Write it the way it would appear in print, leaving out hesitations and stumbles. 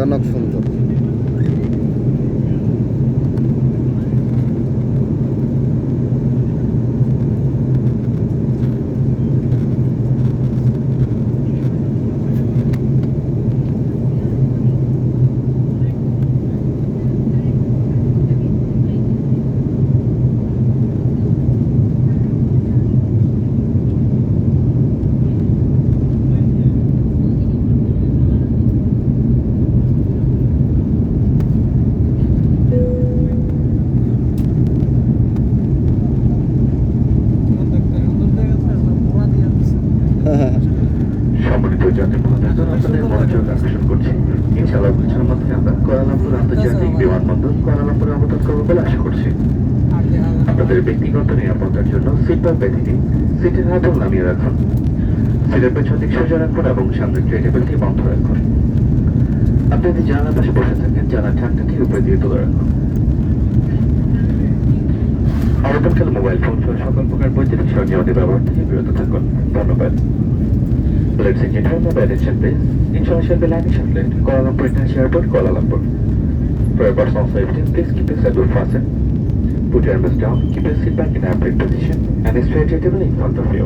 ভয়ানক সুন্দর। সম্মানিত যাত্রী মহাজন, আপনাদের মনোযোগ আকর্ষণ করছি। ইনশাআল্লাহ কিছুর মধ্যে আমরা কুয়ালালামপুর আন্তর্জাতিক বিমানবন্দর কুয়ালালামপুরে অবতরণ করব বলে আশা করছি। আপনাদের ব্যক্তিগত নিরাপত্তার জন্য সিট বেল্ট বেঁধে দিন, সিটের হাতল নামিয়ে রাখুন, সিটের পেছন দিক সোজা রাখুন এবং সামনের ট্রে টেবিলটি বন্ধ রাখুন। আপনি যদি জানালার পাশে বসে থাকেন, জানালার ঢাকনাটি উপরে দিয়ে তুলে রাখুন। আবেদনকালে মোবাইল ফোন সহ সকল প্রকার বৈদ্যুতিক সরঞ্জামাদি ব্যবহার থেকে বিরত থাকুন। ধন্যবাদ। Ladies and gentlemen, my attention please. International Aviation Flight, Kuala Lumpur International Airport, Kuala Lumpur. For your personal safety, please keep your seatbelt fastened. Put your arms down, keep your seat back in airplane position, and a straight table in front of you.